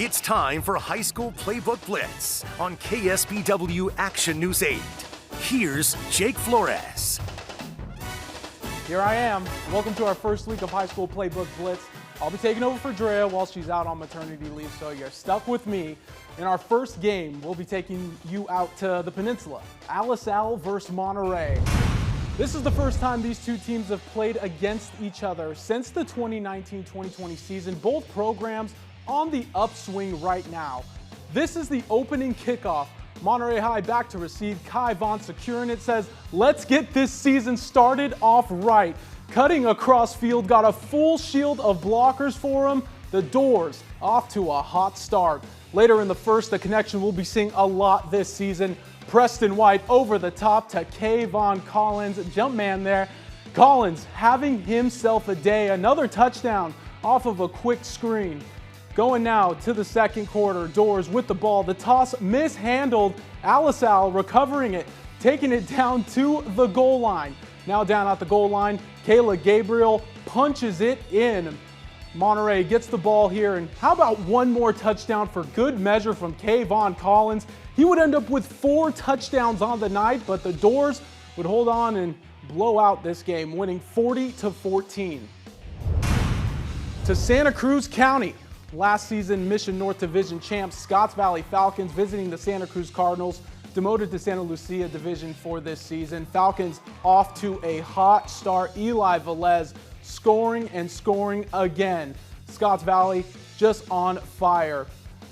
It's time for High School Playbook Blitz on KSPW Action News 8. Here's Jake Flores. Here I am. Welcome to our first week of High School Playbook Blitz. I'll be taking over for Drea while she's out on maternity leave, so you're stuck with me. In our first game, we'll be taking you out to the peninsula. Alisal versus Monterey. This is the first time these two teams have played against each other since the 2019-2020 season. Both programs on the upswing right now. This is the opening kickoff. Monterey High back to receive. Kai Vaughn securing it, says, let's get this season started off right. Cutting across field, got a full shield of blockers for him. The Doors off to a hot start. Later in the first, the connection we'll be seeing a lot this season. Preston White over the top to Kayvon Collins, jump man there. Collins having himself a day, another touchdown off of a quick screen. Going now to the second quarter, Doors with the ball, the toss mishandled, Alisal recovering it, taking it down to the goal line. Now down at the goal line, Kayla Gabriel punches it in. Monterey gets the ball here, and how about one more touchdown for good measure from Kayvon Collins? He would end up with 4 touchdowns on the night, but the Doors would hold on and blow out this game, winning 40-14. To Santa Cruz County. Last season, Mission North Division champs Scotts Valley Falcons visiting the Santa Cruz Cardinals, demoted to Santa Lucia Division for this season. Falcons off to a hot start. Eli Velez scoring and scoring again. Scotts Valley just on fire.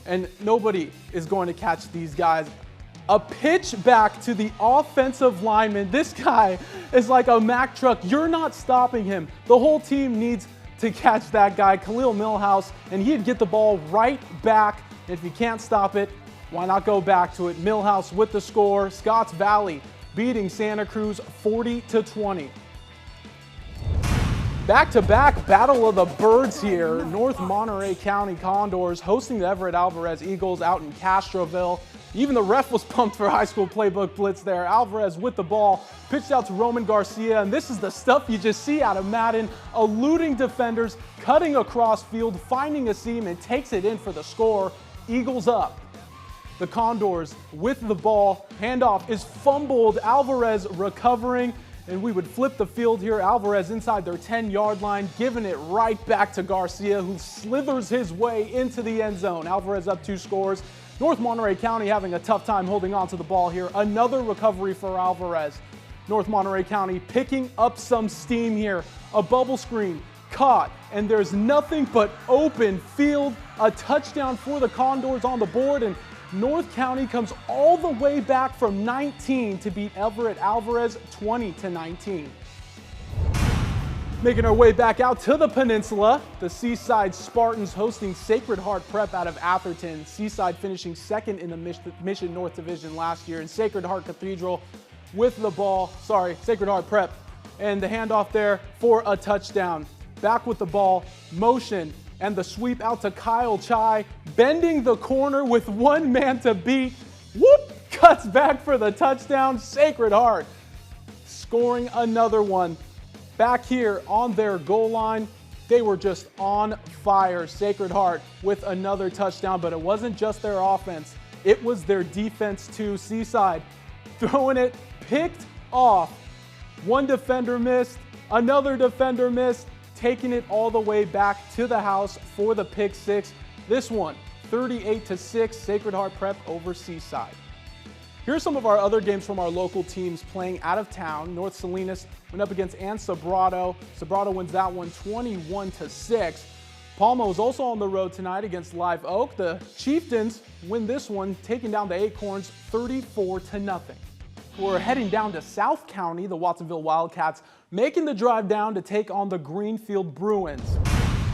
And nobody is going to catch these guys. A pitch back to the offensive lineman. This guy is like a Mack truck. You're not stopping him. The whole team needs to catch that guy, Khalil Millhouse, and he'd get the ball right back. If you can't stop it, why not go back to it? Millhouse with the score. Scotts Valley beating Santa Cruz 40-20. Back-to-back Battle of the Birds here. North Monterey County Condors hosting the Everett Alvarez Eagles out in Castroville. Even the ref was pumped for High School Playbook Blitz there. Alvarez with the ball, pitched out to Roman Garcia, and this is the stuff you just see out of Madden. Eluding defenders, cutting across field, finding a seam, and takes it in for the score. Eagles up. The Condors with the ball. Handoff is fumbled. Alvarez recovering, and we would flip the field here. Alvarez inside their 10-yard line, giving it right back to Garcia, who slithers his way into the end zone. Alvarez up 2 scores. North Monterey County having a tough time holding on to the ball here. Another recovery for Alvarez. North Monterey County picking up some steam here. A bubble screen caught, and there's nothing but open field. A touchdown for the Condors on the board, and North County comes all the way back from 19 to beat Everett Alvarez 20-19. Making our way back out to the peninsula, the Seaside Spartans hosting Sacred Heart Prep out of Atherton. Seaside finishing second in the Mission North Division last year, and Sacred Heart Cathedral with the ball, Sacred Heart Prep, and the handoff there for a touchdown. Back with the ball, motion, and the sweep out to Kyle Chai, bending the corner with one man to beat. Whoop! Cuts back for the touchdown. Sacred Heart scoring another one. Back here on their goal line, they were just on fire. Sacred Heart with another touchdown, but it wasn't just their offense. It was their defense too. Seaside throwing it, picked off. One defender missed, another defender missed, taking it all the way back to the house for the pick 6. This one, 38-6, Sacred Heart Prep over Seaside. Here's some of our other games from our local teams playing out of town. North Salinas went up against Ann Sobrato. Sobrato wins that one 21-6. Palma was also on the road tonight against Live Oak. The Chieftains win this one, taking down the Acorns 34-0. We're heading down to South County, the Watsonville Wildcats making the drive down to take on the Greenfield Bruins.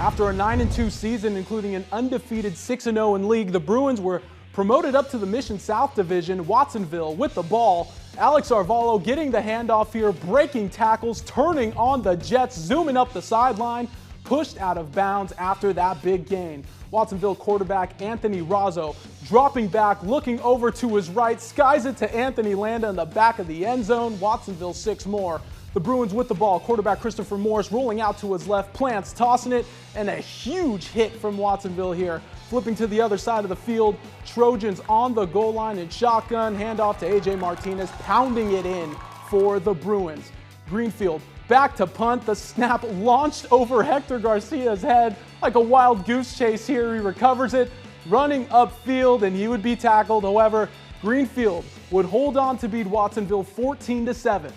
After a 9-2 season, including an undefeated 6-0 in league, the Bruins were promoted up to the Mission South Division. Watsonville with the ball. Alex Arvalo getting the handoff here, breaking tackles, turning on the Jets, zooming up the sideline, pushed out of bounds after that big gain. Watsonville quarterback Anthony Razzo dropping back, looking over to his right, skies it to Anthony Landa in the back of the end zone. Watsonville 6 more. The Bruins with the ball. Quarterback Christopher Morris rolling out to his left, plants, tossing it, and a huge hit from Watsonville here. Flipping to the other side of the field, Trojans on the goal line in shotgun, handoff to A.J. Martinez, pounding it in for the Bruins. Greenfield back to punt. The snap launched over Hector Garcia's head like a wild goose chase here. He recovers it, running upfield, and he would be tackled. However, Greenfield would hold on to beat Watsonville 14-7.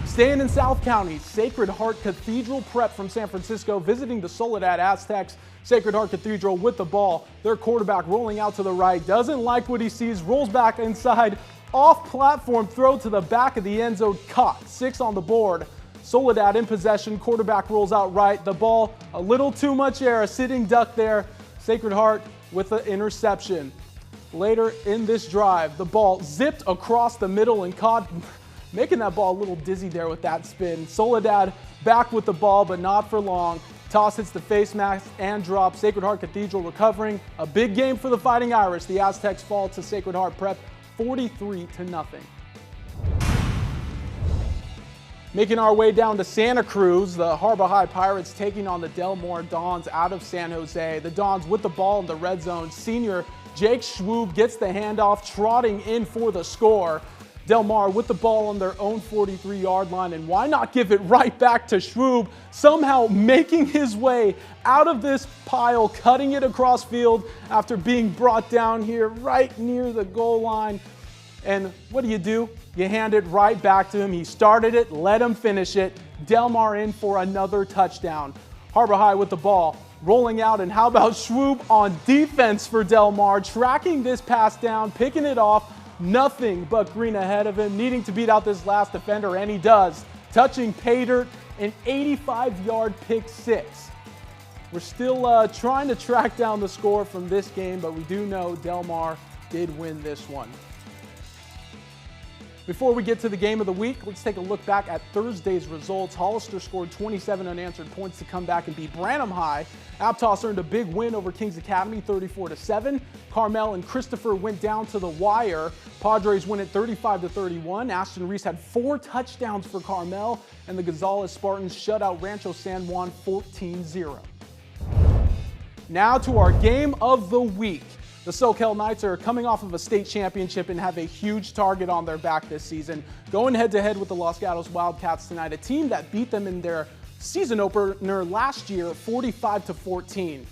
Staying in South County, Sacred Heart Cathedral Prep from San Francisco visiting the Soledad Aztecs. Sacred Heart Cathedral with the ball. Their quarterback rolling out to the right, doesn't like what he sees, rolls back inside, off platform throw to the back of the end zone, caught. 6 on the board. Soledad in possession, quarterback rolls out right. The ball, a little too much air, a sitting duck there. Sacred Heart with the interception. Later in this drive, the ball zipped across the middle and caught, making that ball a little dizzy there with that spin. Soledad back with the ball, but not for long. Toss hits the face mask and drop. Sacred Heart Cathedral recovering. A big game for the Fighting Irish. The Aztecs fall to Sacred Heart Prep 43-0. Making our way down to Santa Cruz, the Harbor High Pirates taking on the Del Mar Dons out of San Jose. The Dons with the ball in the red zone. Senior Jake Schwoob gets the handoff, trotting in for the score. Del Mar with the ball on their own 43-yard line, and why not give it right back to Schwoob, somehow making his way out of this pile, cutting it across field after being brought down here right near the goal line. And what do? You hand it right back to him. He started it, let him finish it. Del Mar in for another touchdown. Harbor High with the ball, rolling out, and how about Schwoob on defense for Del Mar, tracking this pass down, picking it off. Nothing but green ahead of him, needing to beat out this last defender, and he does. Touching pay dirt, an 85-yard pick six. We're still trying to track down the score from this game, but we do know Del Mar did win this one. Before we get to the game of the week, let's take a look back at Thursday's results. Hollister scored 27 unanswered points to come back and beat Branham High. Aptos earned a big win over Kings Academy, 34-7. Carmel and Christopher went down to the wire. Padres win at 35-31. Ashton Reese had 4 touchdowns for Carmel, and the Gonzales Spartans shut out Rancho San Juan 14-0. Now to our game of the week. The Soquel Knights are coming off of a state championship and have a huge target on their back this season. Going head-to-head with the Los Gatos Wildcats tonight, a team that beat them in their season opener last year, 45-14.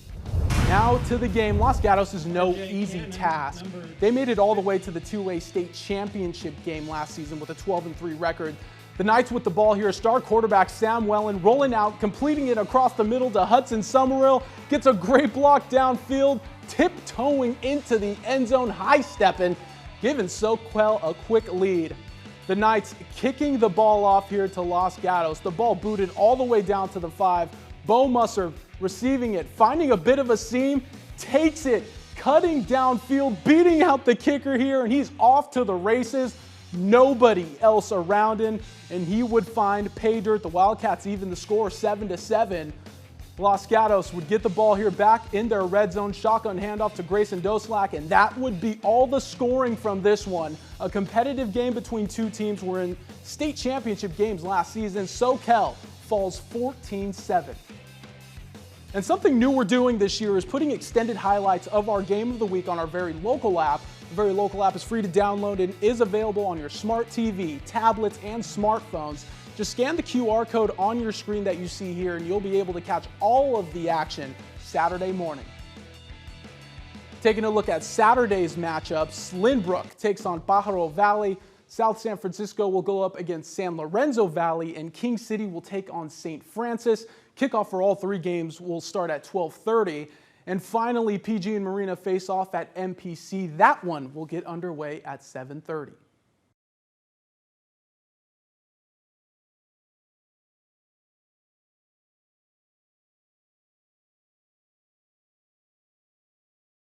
Now to the game. Los Gatos is no easy task. They made it all the way to the 2A state championship game last season with a 12-3 record. The Knights with the ball here, star quarterback Sam Wellen rolling out, completing it across the middle to Hudson Summerall, gets a great block downfield, tiptoeing into the end zone, high-stepping, giving Soquel a quick lead. The Knights kicking the ball off here to Los Gatos. The ball booted all the way down to the 5. Bo Musser receiving it, finding a bit of a seam, takes it, cutting downfield, beating out the kicker here, and he's off to the races. Nobody else around him, and he would find pay dirt. The Wildcats even the score 7-7. Los Gatos would get the ball here back in their red zone, shotgun handoff to Grayson Doslak, and that would be all the scoring from this one. A competitive game between two teams. Were in state championship games last season. Soquel falls 14-7. And something new we're doing this year is putting extended highlights of our game of the week on our Very Local app. The Very Local app is free to download and is available on your smart TV, tablets, and smartphones. Just scan the QR code on your screen that you see here, and you'll be able to catch all of the action Saturday morning. Taking a look at Saturday's matchups, Lynbrook takes on Pajaro Valley. South San Francisco will go up against San Lorenzo Valley, and King City will take on St. Francis. Kickoff for all 3 games will start at 12:30. And finally, PG and Marina face off at MPC. That one will get underway at 7:30.